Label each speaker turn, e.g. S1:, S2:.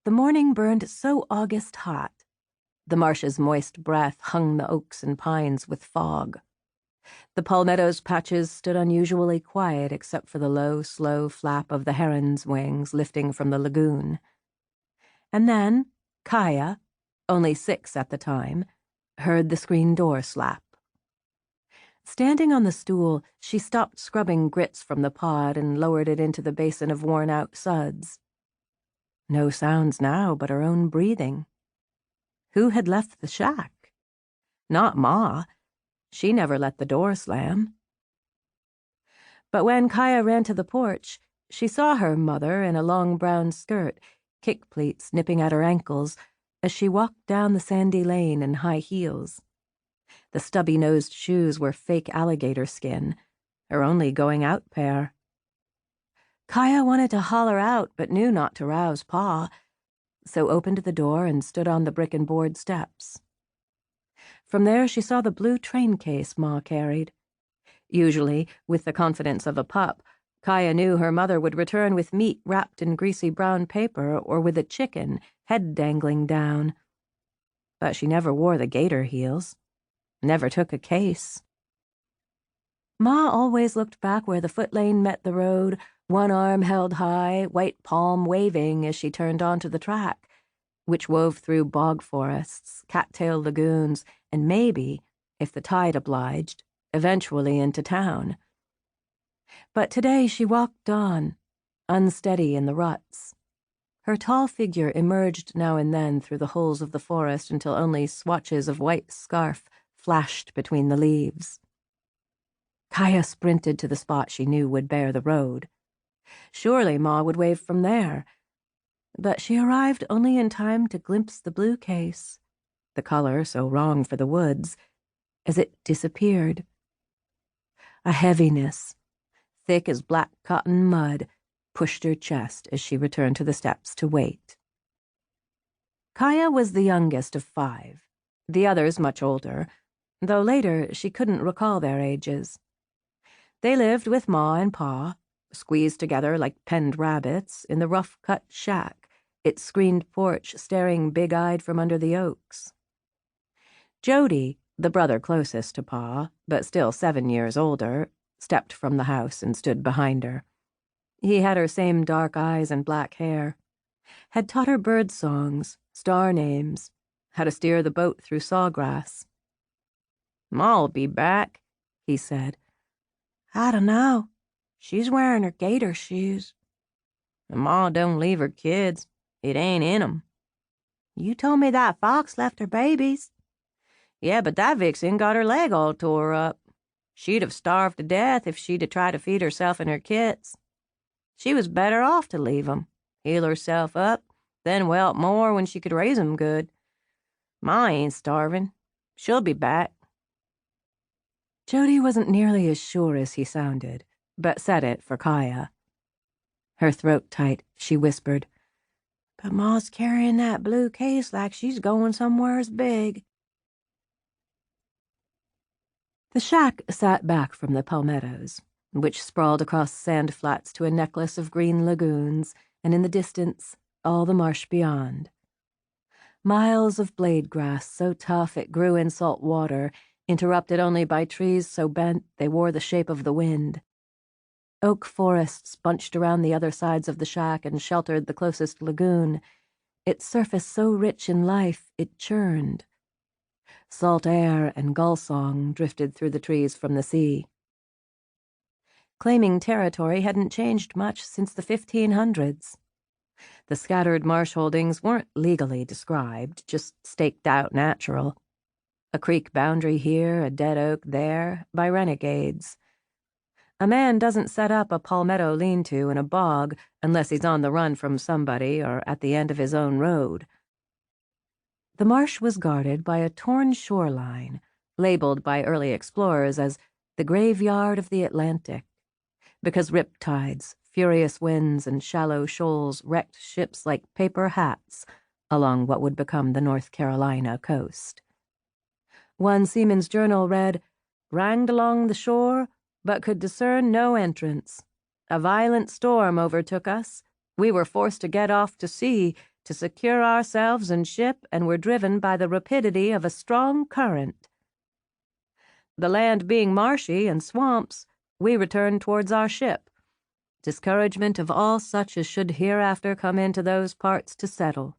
S1: The morning burned so August hot. The marsh's moist breath hung the oaks and pines with fog. The palmetto's patches stood unusually quiet except for the low, slow flap of the heron's wings lifting from the lagoon. And then Kaya, only 6 at the time, heard the screen door slap. Standing on the stool, she stopped scrubbing grits from the pod and lowered it into the basin of worn-out suds. No sounds now but her own breathing. Who had left the shack? Not Ma. She never let the door slam. But when Kaya ran to the porch, she saw her mother in a long brown skirt, kick pleats nipping at her ankles, as she walked down the sandy lane in high heels. The stubby-nosed shoes were fake alligator skin, her only going-out pair. Kaya wanted to holler out, but knew not to rouse Pa, so opened the door and stood on the brick-and-board steps. From there she saw the blue train case Ma carried. Usually, with the confidence of a pup, Kaya knew her mother would return with meat wrapped in greasy brown paper or with a chicken, head dangling down. But she never wore the gator heels. Never took a case. Ma always looked back where the footlane met the road, one arm held high, white palm waving as she turned onto the track, which wove through bog forests, cattail lagoons, and maybe, if the tide obliged, eventually into town. But today she walked on, unsteady in the ruts. Her tall figure emerged now and then through the holes of the forest until only swatches of white scarf flashed between the leaves. Kaya sprinted to the spot she knew would bear the road. Surely Ma would wave from there. But she arrived only in time to glimpse the blue case, the color so wrong for the woods, as it disappeared. A heaviness, thick as black cotton mud, pushed her chest as she returned to the steps to wait. Kaya was the youngest of 5, the others much older, though later she couldn't recall their ages. They lived with Ma and Pa, squeezed together like penned rabbits, in the rough-cut shack, its screened porch staring big-eyed from under the oaks. Jody, the brother closest to Pa, but still 7 years older, stepped from the house and stood behind her. He had her same dark eyes and black hair, had taught her bird songs, star names, how to steer the boat through sawgrass. "Ma'll be back," he said. "I don't know. She's wearing her gator shoes." "Ma don't leave her kids. It ain't in 'em." "You told me that fox left her babies." "Yeah, but that vixen got her leg all tore up. She'd have starved to death if she'd have tried to feed herself and her kits. She was better off to leave 'em, heal herself up, then whelp more when she could raise 'em good. Ma ain't starving. She'll be back." Jody wasn't nearly as sure as he sounded, but said it for Kaya. Her throat tight, she whispered, "But Ma's carrying that blue case like she's going somewheres big." The shack sat back from the palmettos, which sprawled across sand flats to a necklace of green lagoons, and in the distance, all the marsh beyond. Miles of blade grass so tough it grew in salt water, interrupted only by trees so bent they wore the shape of the wind. Oak forests bunched around the other sides of the shack and sheltered the closest lagoon, its surface so rich in life it churned. Salt air and gull song drifted through the trees from the sea. Claiming territory hadn't changed much since the 1500s. The scattered marsh holdings weren't legally described, just staked out natural. A creek boundary here, a dead oak there, by renegades. A man doesn't set up a palmetto lean-to in a bog unless he's on the run from somebody or at the end of his own road. The marsh was guarded by a torn shoreline, labeled by early explorers as the graveyard of the Atlantic, because riptides, furious winds, and shallow shoals wrecked ships like paper hats along what would become the North Carolina coast. One seaman's journal read, "Ranged along the shore, but could discern no entrance. A violent storm overtook us. We were forced to get off to sea to secure ourselves and ship, and were driven by the rapidity of a strong current. The land being marshy and swamps, we returned towards our ship. Discouragement of all such as should hereafter come into those parts to settle.